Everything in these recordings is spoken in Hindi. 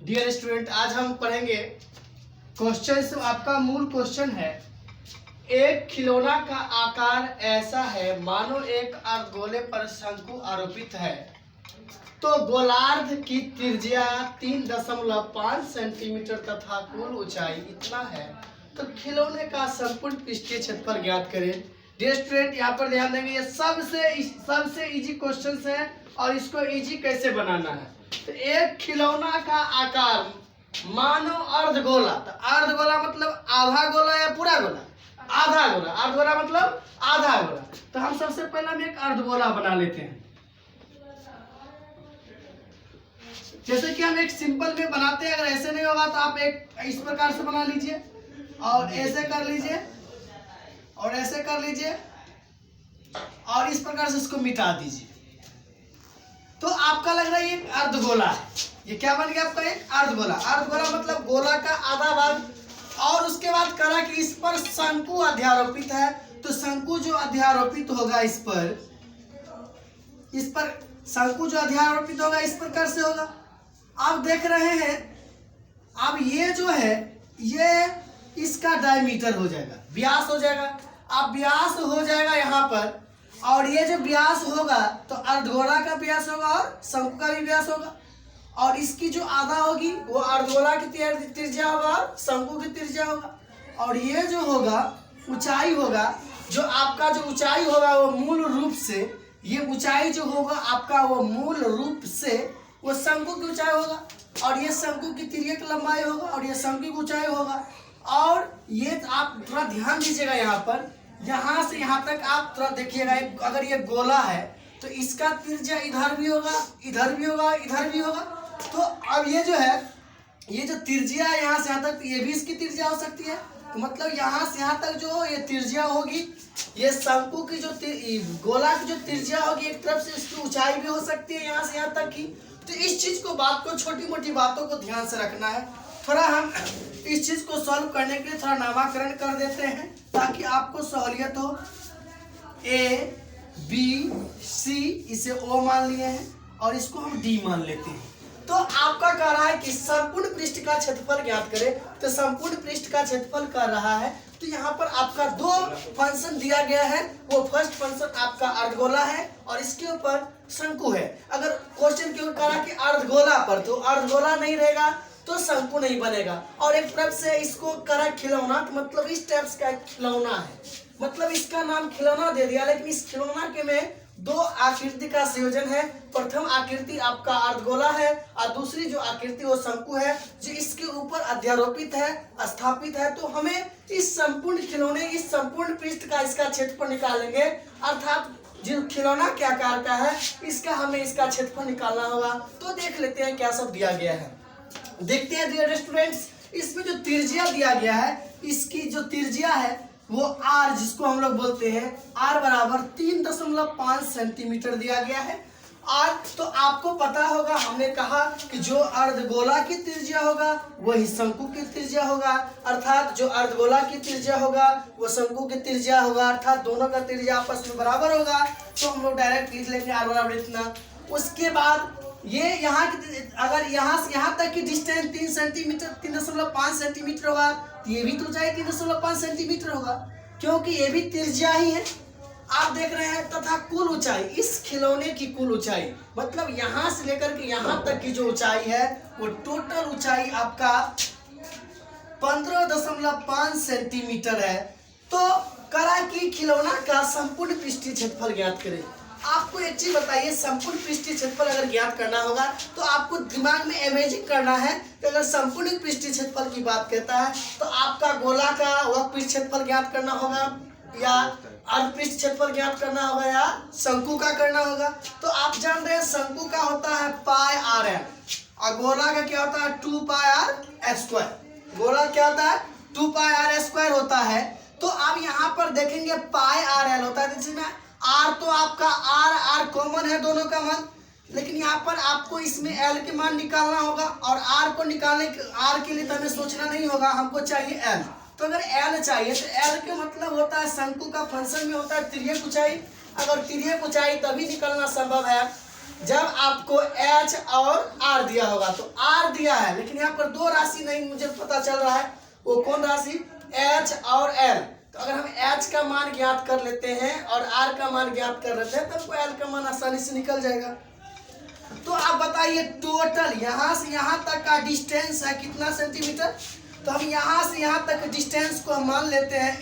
डियर स्टूडेंट, आज हम पढ़ेंगे क्वेश्चन। आपका मूल क्वेश्चन है, एक खिलौना का आकार ऐसा है मानो एक अर्धगोले पर शंकु आरोपित है, तो गोलार्ध की त्रिज्या 3.5 सेंटीमीटर तथा कुल ऊंचाई इतना है, तो खिलौने का संपूर्ण पृष्ठीय क्षेत्रफल ज्ञात करें। डियर स्टूडेंट, यहाँ पर ध्यान देंगे, ये सबसे इजी क्वेश्चन है और इसको इजी कैसे बनाना है। तो एक खिलौना का आकार मानो अर्धगोला, तो अर्धगोला मतलब आधा गोला या पूरा गोला? आधा गोला। अर्धगोला मतलब आधा गोला। तो हम सबसे पहले हम एक अर्धगोला बना लेते हैं। जैसे कि हम एक सिंपल में बनाते हैं, अगर ऐसे नहीं होगा तो आप एक इस प्रकार से बना लीजिए और ऐसे कर लीजिए और ऐसे कर लीजिए और इस प्रकार से इसको मिटा दीजिए, तो आपका लग रहा है ये अर्धगोला है। ये क्या बन गया आपका? एक अर्धगोला। अर्धगोला मतलब गोला का आधा भाग। और उसके बाद कहा कि इस पर शंकु अध्यारोपित है, तो शंकु जो अध्यारोपित होगा इस पर शंकु जो अध्यारोपित होगा इस प्रकार से होगा। आप देख रहे हैं, अब ये जो है ये इसका डायमीटर हो जाएगा, व्यास हो जाएगा। अब व्यास हो जाएगा यहाँ पर, और ये जो व्यास होगा तो अर्धगोला का व्यास होगा और शंकु का भी व्यास होगा, और इसकी जो आधा होगी वो अर्धगोला की त्रिज्या होगा और शंकु की त्रिज्या होगा। और ये जो होगा ऊंचाई होगा, जो आपका जो ऊंचाई होगा वो मूल रूप से, ये ऊंचाई जो होगा आपका वो मूल रूप से वो शंकु की ऊंचाई होगा, और ये शंकु की तिर्यक लंबाई होगा, और ये शंकु की ऊंचाई होगा। और ये आप थोड़ा ध्यान दीजिएगा, यहाँ से यहाँ तक आप थोड़ा देखिएगा। अगर ये गोला है तो इसका त्रिज्या इधर भी होगा, इधर भी होगा, इधर भी होगा। तो अब ये जो है, ये जो त्रिज्या है यहाँ से यहाँ तक, ये भी इसकी त्रिज्या हो सकती है। तो मतलब यहाँ से यहाँ तक जो ये त्रिज्या होगी, ये शंकु की जो गोला की जो त्रिज्या होगी एक तरफ से, इसकी ऊंचाई भी हो सकती है यहाँ से यहाँ तक की। तो इस चीज को, बात को, छोटी मोटी बातों को ध्यान से रखना है। थोड़ा हम इस चीज को सॉल्व करने के लिए थोड़ा नामकरण कर देते हैं ताकि आपको सहूलियत हो। ए बी सी, इसे ओ मान लिए हैं और इसको हम डी मान लेते हैं। तो आपका कह रहा है कि संपूर्ण पृष्ठ का क्षेत्रफल ज्ञात करें, तो संपूर्ण पृष्ठ का क्षेत्रफल कर रहा है। तो यहाँ पर आपका दो फंक्शन दिया गया है। वो फर्स्ट फंक्शन आपका अर्धगोला है और इसके ऊपर शंकु है। अगर क्वेश्चन क्यों करा कि अर्धगोला पर, तो अर्धगोला नहीं रहेगा तो शंकु नहीं बनेगा। और एक तरफ से इसको करा खिलौना, तो मतलब इस टाइप का खिलौना है, मतलब इसका नाम खिलौना दे दिया। लेकिन इस खिलौना के में दो आकृति का संयोजन है। प्रथम आकृति आपका अर्धगोला है और दूसरी जो आकृति वो शंकु है, जो इसके ऊपर अध्यारोपित है, स्थापित है। तो हमें इस संपूर्ण खिलौने, इस संपूर्ण पृष्ठ का इसका क्षेत्रफल निकालेंगे, अर्थात जो खिलौना के आकार का है इसका हमें इसका क्षेत्रफल निकालना होगा। तो देख लेते हैं क्या सब दिया गया है। देखते हैं डियर स्टूडेंट्स, इसमें जो त्रिज्या दिया गया है, इसकी जो त्रिज्या है वो r, जिसको हम लोग बोलते हैं r बराबर 3.5 सेंटीमीटर दिया गया है। r तो आपको पता होगा, हमने कहा कि जो अर्धगोला की त्रिज्या होगा वही शंकु की त्रिज्या होगा, अर्थात जो अर्धगोला की त्रिज्या होगा वो शंकु की त्रिज्या होगा, अर्थात दोनों का त्रिज्या आपस में बराबर होगा। तो हम लोग डायरेक्ट लिख लेंगे r बराबर इतना। उसके बाद ये यहाँ की, अगर यहाँ से यहाँ तक की डिस्टेंस 3.5 सेंटीमीटर होगा, तो ये भी तो ऊंचाई 3.5 सेंटीमीटर होगा, क्योंकि ये भी त्रिज्या ही है। आप देख रहे हैं, तथा कुल ऊंचाई, इस खिलौने की कुल ऊंचाई, मतलब यहाँ से लेकर के यहाँ तक की जो ऊंचाई है वो टोटल ऊंचाई आपका 15.5 सेंटीमीटर है। तो करा कि खिलौना का संपूर्ण पृष्ठीय क्षेत्रफल ज्ञात करें। आपको एक चीज बताइए, संपूर्ण पृष्ठीय क्षेत्रफल अगर ज्ञात करना होगा तो आपको दिमाग में इमेजिन करना है कि अगर संपूर्ण पृष्ठीय क्षेत्रफल की बात करता है तो आपका गोला का वह पृष्ठ क्षेत्रफल ज्ञात करना होगा, या अर्ध पृष्ठ क्षेत्रफल ज्ञात करना होगा, या शंकु का करना होगा। तो आप जान रहे हैं शंकु का होता है पाई आर एल और गोला का क्या होता है 2 पाई आर स्क्वायर। गोला क्या होता है 2 पाई आर स्क्वायर होता है। तो आप यहाँ पर देखेंगे पाई आर एल होता है, जिसमें आर तो आपका आर कॉमन है दोनों का मान, लेकिन यहाँ पर आपको इसमें एल के मान निकालना होगा। और आर को निकालने आर के लिए तो हमें सोचना नहीं होगा, हमको चाहिए एल। तो अगर एल चाहिए तो एल के मतलब होता है शंकु का फंक्शन में होता है तिर्यक ऊंचाई। अगर तिर्यक ऊंचाई तभी निकलना संभव है जब आपको H और R दिया होगा। तो R दिया है लेकिन यहाँ पर दो राशि नहीं मुझे पता चल रहा है, वो कौन राशि, H और L। तो अगर हम H का मान ज्ञात कर लेते हैं और R का मान ज्ञात कर लेते हैं तो हमको L का मान आसानी से निकल जाएगा। तो आप बताइए टोटल यहाँ से यहाँ तक का डिस्टेंस है कितना सेंटीमीटर। तो हम यहाँ से यहाँ तक डिस्टेंस को हम मान लेते हैं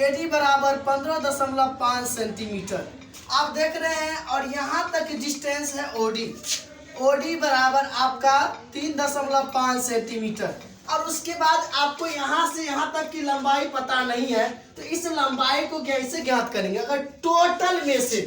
AD बराबर 15.5 सेंटीमीटर। आप देख रहे हैं और यहाँ तक डिस्टेंस है OD बराबर आपका 3.5 सेंटीमीटर। और उसके बाद आपको यहाँ से यहाँ तक की लंबाई पता नहीं है तो इस लंबाई को कैसे ज्ञात करेंगे। अगर टोटल में से,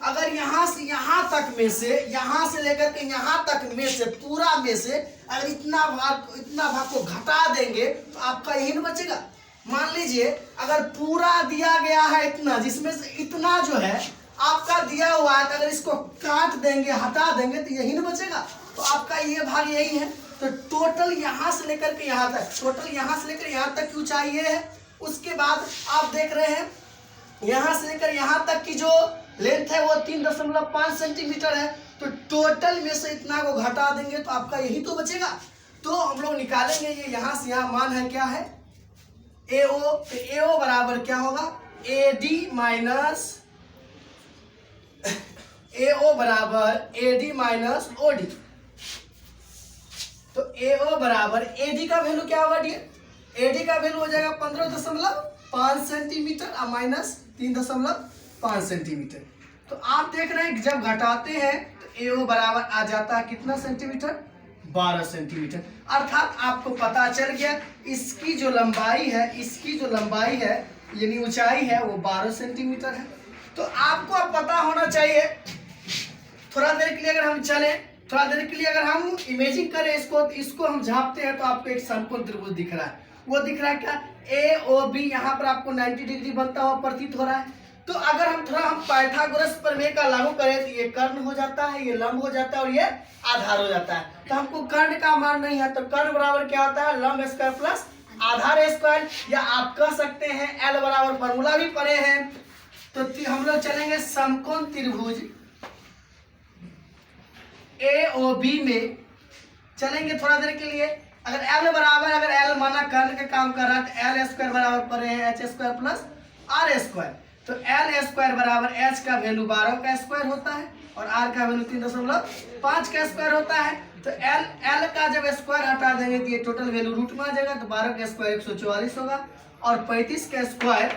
अगर यहाँ से यहाँ तक में से, यहाँ से लेकर के यहाँ तक में से, पूरा में से अगर इतना भाग को घटा देंगे तो आपका यही न बचेगा। मान लीजिए अगर पूरा दिया गया है इतना, जिसमें से इतना जो है आपका दिया हुआ है, तो अगर इसको काट देंगे हटा देंगे तो यही न बचेगा। तो आपका ये भाग यही है। तो टोटल यहाँ से लेकर के यहाँ तक, टोटल यहाँ से लेकर यहाँ तक की ऊंचाई ये है। उसके बाद आप देख रहे हैं यहाँ से लेकर यहाँ तक की जो लेंथ है वो 3.5 सेंटीमीटर है। तो टोटल में से इतना को घटा देंगे तो आपका यही तो बचेगा। तो हम लोग निकालेंगे ये यहाँ से यहाँ मान है क्या है AO। तो AO बराबर क्या होगा, AO बराबर AD माइनस OD। तो AO बराबर AD का वैल्यू क्या होगा डियर, AD का वैल्यू हो जाएगा 15.5 सेंटीमीटर और माइनस 3.5 सेंटीमीटर। तो आप देख रहे हैं जब घटाते हैं तो AO बराबर आ जाता है कितना सेंटीमीटर, 12 सेंटीमीटर। अर्थात आपको पता चल गया इसकी जो लंबाई है, यानी ऊंचाई है वो 12 सेंटीमीटर है। तो आपको अब पता होना चाहिए, थोड़ा देर के लिए अगर हम चलें, थोड़ा देर के लिए अगर हम इमेजिंग करें इसको हम झांपते हैं तो आपको एक समकोण त्रिभुज दिख रहा है। वो दिख रहा है क्या, AOB। यहाँ पर आपको 90 डिग्री बनता हुआ प्रतीत हो रहा है। तो अगर हम पाइथागोरस प्रमेय का लागू करें तो ये कर्ण हो जाता है, ये लंब हो जाता है और ये आधार हो जाता है। तो हमको कर्ण का मान नहीं है, तो कर्ण बराबर क्या होता है, लंब स्क्वायर प्लस आधार स्क्वायर, या आप कह सकते हैं L बराबर, फॉर्मूला भी पढ़े हैं। तो हम लोग चलेंगे समकोण त्रिभुज AOB में चलेंगे थोड़ा देर के लिए। अगर L बराबर, अगर L माना कर्ण का काम कर रहा है तो L स्क्वायर बराबर पढ़े हैं H square plus R square. तो L स्क्वायर बराबर H का वैल्यू 12 का स्क्वायर होता है और R का वैल्यू 3.5 का स्क्वायर होता है। तो L का जब स्क्वायर हटा देंगे तो ये टोटल वैल्यू रूट में आ जाएगा। तो 12 का स्क्वायर 144 होगा और 35 का स्क्वायर।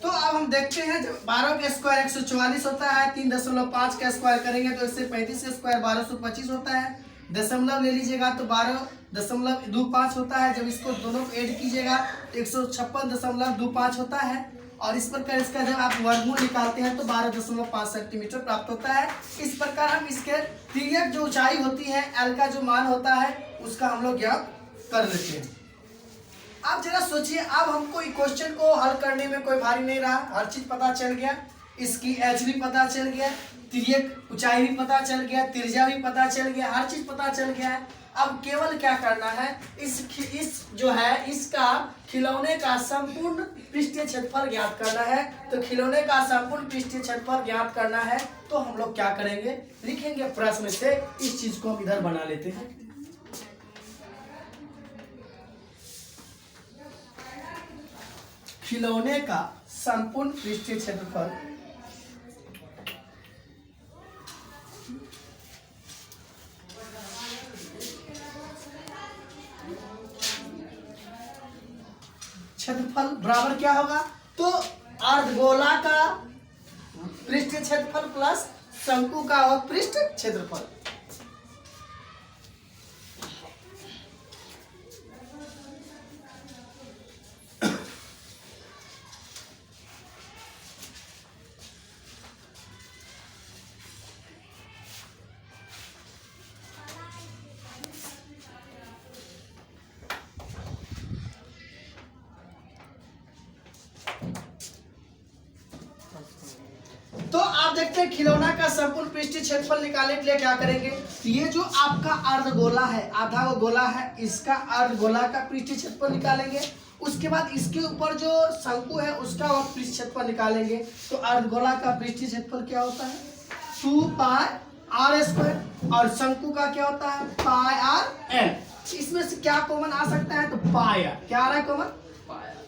तो अब हम देखते हैं जब 12 का स्क्वायर 144 होता है, 3.5 का स्क्वायर करेंगे तो इससे 35 का स्क्वायर 1225 होता है। दशमलव ले लीजिएगा तो 12.25 होता है। जब इसको दोनों को ऐड कीजिएगा तो 156.25 होता है। और इस प्रकार इसका जब आप वर्गमूल निकालते हैं तो 12.5 सेंटीमीटर प्राप्त होता है। इस प्रकार हम इसके तिर्यक जो ऊंचाई होती है L का जो मान होता है उसका हम लोग ज्ञात कर लेते हैं। आप जरा सोचिए, अब हमको क्वेश्चन को हल करने में कोई भारी नहीं रहा, हर चीज पता चल गया, इसकी H भी पता चल गया, तिर्यक ऊंचाई भी पता चल गया, त्रिज्या भी पता चल गया, हर चीज पता चल गया है। अब केवल क्या करना है, इसका खिलौने का संपूर्ण पृष्ठीय क्षेत्रफल ज्ञात करना है। तो खिलौने का संपूर्ण पृष्ठीय क्षेत्रफल ज्ञात करना है तो हम लोग क्या करेंगे, लिखेंगे प्रश्न से। इस चीज को हम इधर बना लेते हैं। खिलौने का संपूर्ण पृष्ठीय क्षेत्रफल बराबर क्या होगा, तो अर्धगोला का पृष्ठीय क्षेत्रफल प्लस शंकु का पृष्ठ क्षेत्रफल। तो आप देखते हैं खिलौना का संपूर्ण पृष्ठीय क्षेत्रफल निकालने के लिए क्या करेंगे, ये जो आपका अर्धगोला है, आधा वो गोला है, इसका अर्धगोला का पृष्ठीय क्षेत्रफल निकालेंगे उसके बाद इसके ऊपर जो शंकु है उसका वह पृष्ठ क्षेत्रफल निकालेंगे। तो अर्धगोला का पृष्ठ क्षेत्रफल क्या होता है 2 पाई आर स्क्वायर और शंकु का क्या होता है पाई आर एल। इसमें से क्या कॉमन आ सकता है तो पाई आर, क्या आ रहा है कॉमन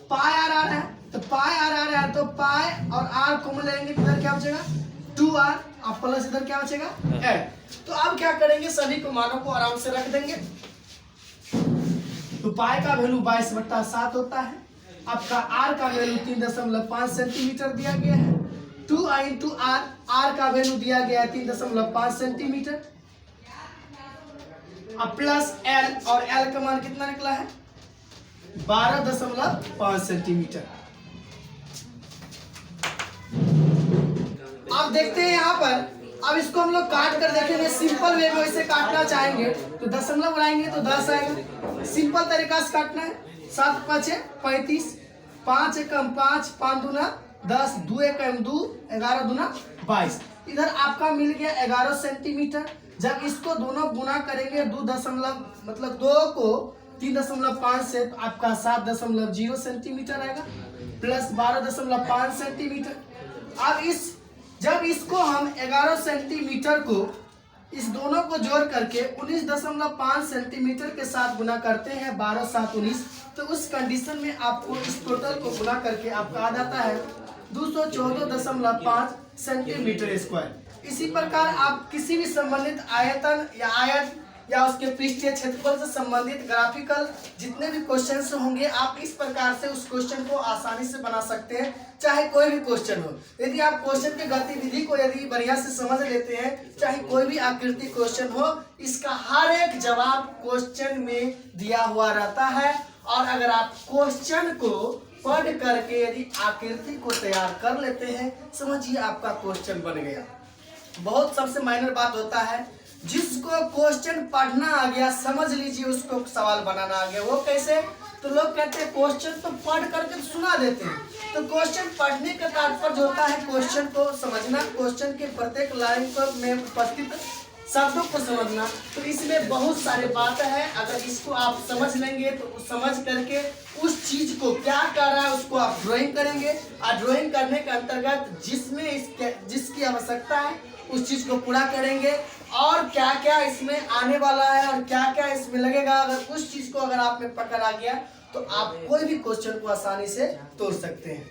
पाई आर आ रहा है। तो पाई आर आ रहा है तो पाई और आर कॉमन लेंगे तो इधर क्या बचेगा 2r और प्लस इधर क्या बचेगा l। तो अब क्या करेंगे सभी को मानों को आराम से रख देंगे। तो पाई का वैल्यू 22/7 होता है। आपका r का वैल्यू 3.5 सेंटीमीटर दिया गया है। 2i इंटू r, r का वैल्यू दिया गया है 3.5 सेंटीमीटर। अब प्लस l और l का मान कितना निकला है 12.5 सेंटीमीटर। अब देखते हैं यहाँ पर, अब इसको हम लोग काट कर देखेंगे सिंपल वे में इसे काटना चाहेंगे तो दशमलव बढ़ाएंगे तो 10 आएगा। सिंपल तरीका से काटना है 7 5 35, 5 एकम 5, 5 दूना 10, 2 एकम 2, 11 दूना 22। इधर आपका मिल गया 11 सेंटीमीटर। जब इसको दोनों गुना करेंगे 2 दशमलव मतलब 2 को 3.5 से तो आपका 7.0 सेंटीमीटर आएगा प्लस 12.5 सेंटीमीटर। अब जब इसको हम 11 सेंटीमीटर को इस दोनों को जोड़ करके 19.5 सेंटीमीटर के साथ गुना करते हैं 12 7 19, तो उस कंडीशन में आपको इस टोटल को गुना करके आपका आ जाता है 214.5 सेंटीमीटर स्क्वायर। इसी प्रकार आप किसी भी संबंधित आयतन या आयत या उसके पृष्ठीय क्षेत्रफल से संबंधित ग्राफिकल जितने भी क्वेश्चंस होंगे आप इस प्रकार से उस क्वेश्चन को आसानी से बना सकते हैं, चाहे कोई भी क्वेश्चन हो। यदि आप क्वेश्चन की गतिविधि को यदि बढ़िया से समझ लेते हैं, चाहे कोई भी आकृति क्वेश्चन हो, इसका हर एक जवाब क्वेश्चन में दिया हुआ रहता है। और अगर आप क्वेश्चन को पढ़ करके यदि आकृति को तैयार कर लेते हैं, समझिए आपका क्वेश्चन बन गया। बहुत सबसे माइनर बात होता है, जिसको क्वेश्चन पढ़ना आ गया समझ लीजिए उसको सवाल बनाना आ गया। वो कैसे? तो लोग कहते हैं क्वेश्चन तो पढ़ करके सुना देते हैं, तो क्वेश्चन पढ़ने का तात्पर्य होता है क्वेश्चन को समझना, क्वेश्चन के प्रत्येक लाइन पर में उपस्थित शब्दों को समझना। तो इसमें बहुत सारे बात है, अगर इसको आप समझ लेंगे तो समझ करके उस चीज को क्या कर रहा है उसको आप ड्राइंग करेंगे, और ड्राइंग करने के अंतर्गत जिसकी आवश्यकता है उस चीज को पूरा करेंगे। और क्या क्या इसमें आने वाला है और क्या क्या इसमें लगेगा, अगर उस चीज को अगर आप में पकड़ आ गया तो आप कोई भी क्वेश्चन को आसानी से तोड़ सकते हैं।